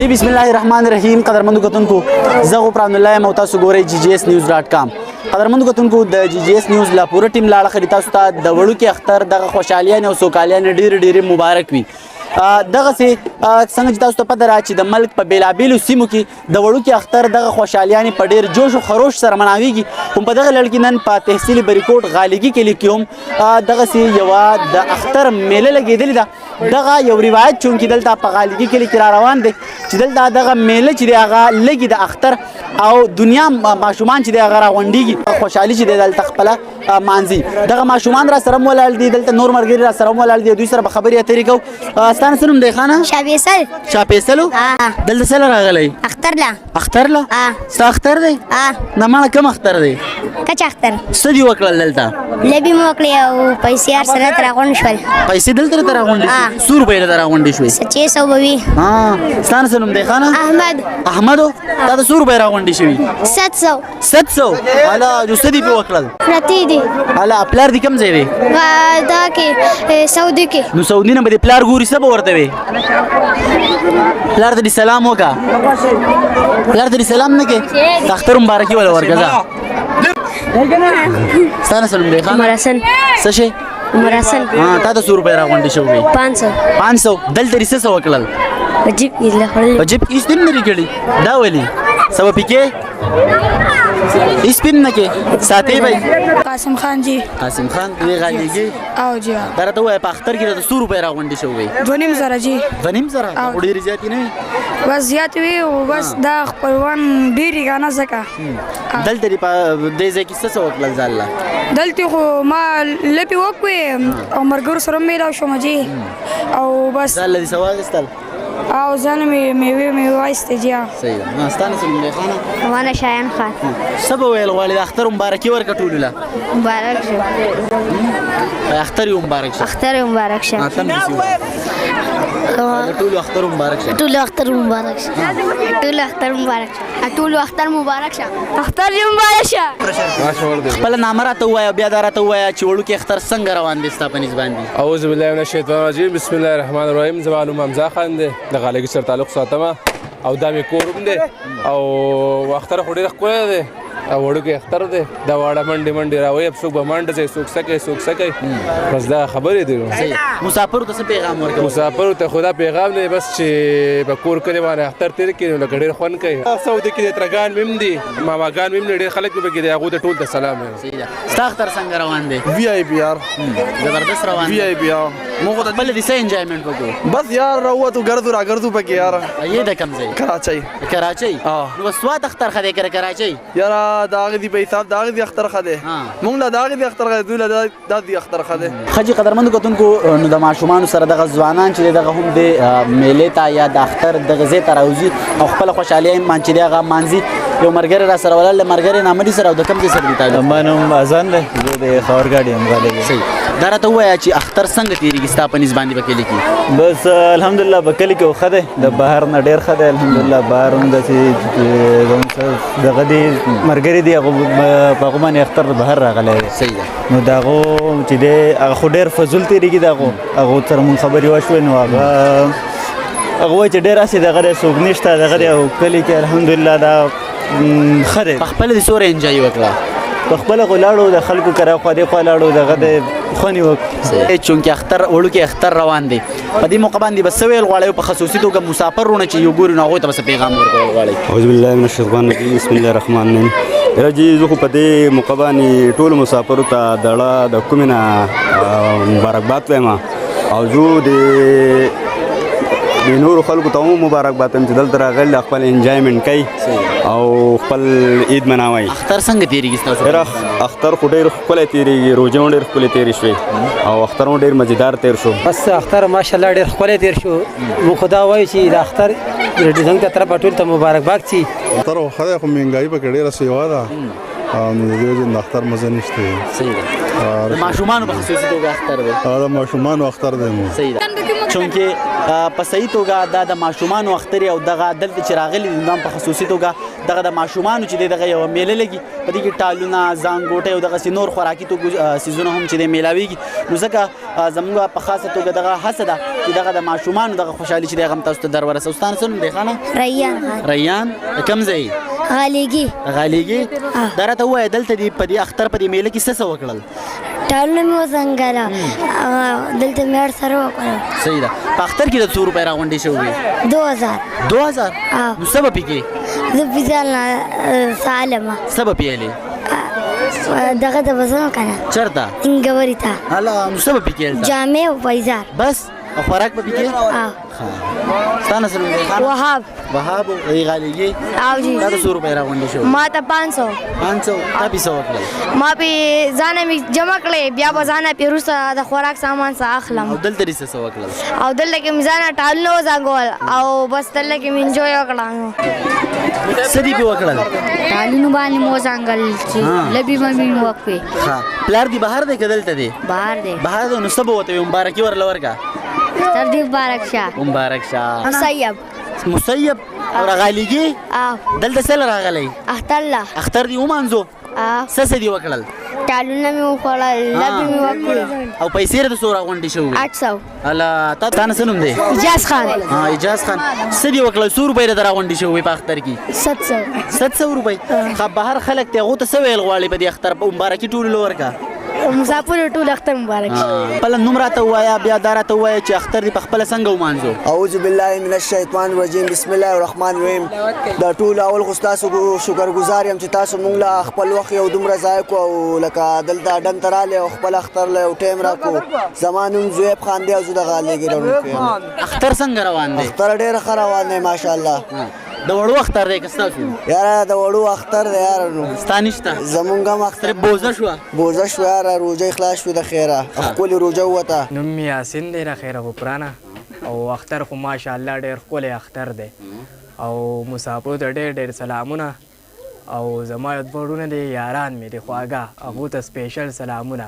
بسم الله الرحمن الرحیم. قدرمنو کتونکو زه غفران الله یم او تاسو ګورئ GGSnews.com. قدرمنو کتونکو د GGS نیوز لا پوره ټیم لاړه خري تاسو ته د وړوکي اختر دغه خوشحالیان او سوکالیان ډېر مبارک وي. دغه سي څنګه چې تاسو ته پته را چې د ملک په بیلابیلو سیمو کې د وړوکي اختر دغه خوشحالیانې په ډېر جوش او خروش سره مناویږي. هم په دغه لړ کې نن په تحصیل بریکوټ غالګي کلي کې هم دغسې یوه د اختر میله لګېدلې ده. دغه یو روایت چونکې دلته په غالګي کلي کې را روان دی چې دلته دغه میله چې دی هغه لګي د اختر او دنیا ماشومان چې دی هغه راغونډېږي خوشحالي چې دی دلته خپله مانځي. دغه ماشومان را سره هم ولاړ دي، دلته نور ملګري را سره هم ولاړ دي، دوی سره به خبرې اترې کوو. ستا څه نوم دی خانه؟ شاه فیصل و؟ دلته څه له راغلی؟ اختر له؟ ستا اختر دی؟ نه ماړه کوم اختر دی؟ کچ اختر. څه دي وکړل دلته؟ لبې مو وکړې او پیسې هر سره راته راغونډ شول. پیسې دلته راته راغونډې شوې؟ څو روپۍ راته راغونډې شوې؟ 600 به وي. ستا څه نوم دی خانه؟ احمد و؟ تا ته څو روپۍ راغونډې شوي؟ 700. هله نو څه دي پې وکړل؟ پرتې دي. هله پلار دې کوم ځای دی؟ دا کې سعودي کې. نو سعودي نه به دې پلار ګوري څه به ورته وې؟ پلار ته دې سلام وکړه. پلار ته دې سلام نه کې؟ د اختر مبارکي وله ورکړه ځه. ستا نه څه نوم دی خانه؟ عمرحسن. څه شی؟ عمرحسن. تا ته څو روپۍ راغونډې شوې؟ 500. دلته دې څه وکړل؟ په جیب کې په جیب کې هېڅ نه لرې کړي؟ دا ولې؟ څه به پکې؟ هېڅ پې نه کې؟ ساتې به یې؟ قاسم خان جی. قاسم خان دې غالېږي؟ او جی دا راته ووایه په اختر کې راته څو روپۍ راغونډې شوې؟ 2.5 جی. 2.5 خو ډېرې زیاتې نه وي؟ بس زیات وي او بس دا خپلوان ډېرې که نه ځکه دلته دې په دې ځای کې څه وکړل ځان له؟ دلته خو ما لپې وکړې او ملګرو سره میلاو شوم جی او بس ځان له دې څه واخېستل؟ او ځان مې میوې وایستې جی. صحیح ده. ستا نه څه نوم دی خانه؟ وانا شایان خان. څه به ویل غواړې د اختر مبارکي ورکړه ټولو له؟ مبارک شه. اختر یې مبارک شه. اختر مبارک شه. اتم دې ټولو اختر مبارک شه. ټولو اختر مبارک شه. ټولو اختر مبارک شه. ټولو اختر مبارک شه. اختر دې مبارک شه. خپله نامه راته ووایه بیا دا راته ووایه چې وړوکي اختر څنګه روان دی ستا په نس باندې؟ اعوذ بالله من الشیطان الرجیم. بسم الله الرحمن الرحیم. زما نوم حمزه خان دی، د غالګي سره تعلق ساتم او دا مې کور هم دی او اختر خو ډېر ښکلی دی او وړوکی اختر دی. دا واړه منډې راوایي، څوک به منډه ځي، څوک څه کوي. بس دا خبرې دي. مسافرو ته څه پیغام ورکوي؟ مسافرو ته خو دا پیغام دی بس چې په کور کلي باندې اختر تېر کړي نو لکه ډېر خوند کوي. سعودي کې د ترګان مې هم دي، ماماګان مې هم دي، ډېر خلک مې پکې دي، هغوی ته ټول ته سلام وایم. ستا اختر څنګه روان دی؟ VIP یار زبردست روان دی. VIP موږ خو خپله دې څه انجوایمنټ وکړو؟ بس یار راووتو ګرځو راګرځو پکې یار. یې د کوم ځای؟ کراچۍ. نو سوات اختر ښه دی که کراچۍ؟ یاره د هغې دي په حساب د هغې دي اختر ښه دی. موږ له د هغې دي اختر ښه دی، دوی له دا دي اختر ښه دی. ښه جي قدرمنو کتونکو نو د ماشومانو سره دغه ځوانان چې دی دغه هم د میلې ته یا د اختر دغه ځای ته راوځي او خپله خوشحالي چې دی هغه مانځي. یو ملګری را سره ولاړ د ملګري نامه دي سره او د کوم ځای سره دي تا؟ زما نوم اذان دی، زه د خاورګاډي یم غالګي. صحیح. دا راته ووایه چې اختر څنګه تېرېږي ستا په نس باندې په کلي کې؟ بس الحمدلله په کلي کې ښه دی، د بهر نه ډېر ښه دی الحمدلله. بهر هم داسې دغه دي ملګري دي هغو په هغو باندې اختر بهر راغلی دی. صحیح ده. نو د هغو چې دی هغه خو ډېر فضول تېرېږي د هغو سره مونږ خبرې وشوې نو هغه وایي چې ډېر هسې دغه دی څوک نشته دغه دی او کلي کې الحمدلله دا ښه دی. په خپله دې څومره انجوای وکړه؟ په خپله خو لاړو د خلکو کره خوا دې خوا لاړو دغه دی خوند یې وکړو. چونکې اختر وړوکی اختر روان دی په دې موقع باندې به څه ویل غواړئ په خصوصي توګه مسافرونه چې یو ګوري نو هغوی ته به څه پیغام ورکول غواړئ؟ اعوذ بالله من الشیطان الرجیم. بسم الله الرحمن الرحیم. یاره جي زه خو په دې موقع باندې ټولو مسافرو ته د کومې نه مبارکباد وایم او زه د نورو خلکو ته هم مبارکباد وایم چې دلته راغلي خپل انجوایمنټ کوي او خپل عید مناوي. اختر څنګه تېرېږي ستاسو؟ یاره اختر خو ډېر ښکلی تېرېږي، روژه هم ډېر ښکلې تېرې شوې او اختر هم ډېر مزېدار تېر شو. بس اختر ماشاءالله ډېر ښکلی تېر شو. موږ خو دا وایو چې د اختر زموږ د طرفه ټولو ته مبارکباد شي. اختر خو ښه دی خو مهنګایي پکې ډېره سوې ده نو د دې وجې د اختر مزه نشته. صحیح ده. د ماشومانو په خصوصي توګه اختر دی؟ د ماشومانو اختر دی. صحیح ده. چونکې په صحیح توګه دا د ماشومانو اختر او دغه دلته چې راغلي دي نو په خصوصي توګه دغه د ماشومانو چې دغه یو میله لګي په دې کې ټالونه زانګوټه او دغه نور خوراکي توکو سیزونه هم چې د میلاویږي نو ځکه زموږ په خاصه توګه دغه هڅه ده چې دغه د ماشومانو دغه خوشحالي چې دغه تاسو ته در ورسوي. ستانه څه نوم دی خانه؟ ریان. کوم ځای؟ غالیږي. دا راته ووایه دلته دې په دې اختر په دې میله کې څه وکړل؟ ټالونه مې وزنګله دلته مې ورسره وکړل. صحیح ده. په اختر کې د څو روپۍ راغونډې شوې؟ 2000. نو څه به پکې؟ زه پیزا سالمه. څه به پیلې؟ دغه د وزن کنه. چرته؟ انګوري ته. الله نو څه به پکې؟ جامې او پیزار. بس او خوراک به پکې؟ ستانه څه نوم دی؟ وهاب غالیږي. دا د څو روپۍ راغونډې شوې؟ ما ته 500. تا پې څه وکړل؟ ما پې ځانه مې جمع کړې بیا به ځانه پې وروسته د خوراک سامان څه اخلم. او دلته دې څه وکړل؟ او دلته کې مې ځانه ټالونه وزنګول او بس دلته کې مې انجوی وکړه. څه دې پې وکړل؟ ټالونو باندې مو وزنګل چې لبي مې وکړې. پلار دې بهر دی که دلته دی؟ بهر دی. بهر دی. نو څه به ورته وي؟ مبارکي ورله ورکړه. اختر دې مبارک شه. مبارک شه. مسیب او راغلیږي. دلته څه راغلی؟ اختر دې ومانځو؟ څه دې وکړل؟ ټالونه مې وخوړل لبې مې وکړې. او پیسې یې د څو راغونډې شوې؟ 800. الله تا نه څه نوم دی؟ اجاز خان. اجاز خان. څه دې وکړل؟ څو روپۍ درته راغونډې شوې په اختر کې؟ 700 روپۍ. بهر خلک ته هغو ته څه ویل غواړي په دې اختر په مبارکي ټولو ورکړه؟ مسافر ټول اختر مبارک شه. خپل نوم راته ووایه بیا دا راته ووایه چې اختر دې په خپله څنګه ومانځو؟ اعوذ بالله من الشیطان الرجیم بسم الله الرحمن الرحیم. دا ټول اول خو ستاسو شکرګزار یم چې تاسو موږ له خپل وخت یو دومره ضایع کړو او لکه دلته ډنډ ته راغلی او خپل اختر له یو ټایم راکړو. زما نوم زویب خان دی او زه د غالیږي روڼکی یم. اختر څنګه روان دی؟ اختر ډېر ښه روان دی ماشاءالله. د وړو اختر دی که ستاسو؟ یاره د وړو اختر دی یاره. نو ستا نشته؟ زمونږ هم اختر بوزه شوه؟ بوزه شوه یاره. روژه خلاص شوې د خیره ښکلې روژه ووته. نوم مې یاسین دی د خیره غفرانه او اختر خو ماشاءالله ډېر ښکلی اختر دی او مسافرو ته ډېر ډېر سلامونه او زما یو دوه وروڼه دي یاران مې دي خواږه هغو ته سپیشل سلامونه.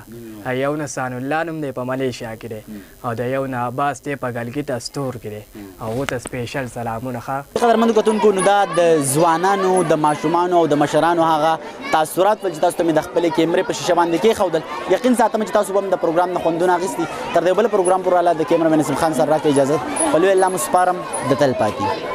یو نه سان الله نوم دی په ملیشیا کې دی او د یو نه عباس دی په ګلګت استور کې دی هغو ته سپیشل سلامونه. ښه قدرمنو کتونکو نو دا د ځوانانو د ماشومانو او د مشرانو هغه تاثرات ول چې تاسو ته مې د خپلې کیمرې په شیشه باندې کېښودل. یقین ساتم چې تاسو به هم د پروګرام نه خوندونه اخیستي. تر دې بل پروګرام پورې د کیمرمین اسم خان سره راکړئ اجازه. په لوی الله مو سپارم د تل پاتې.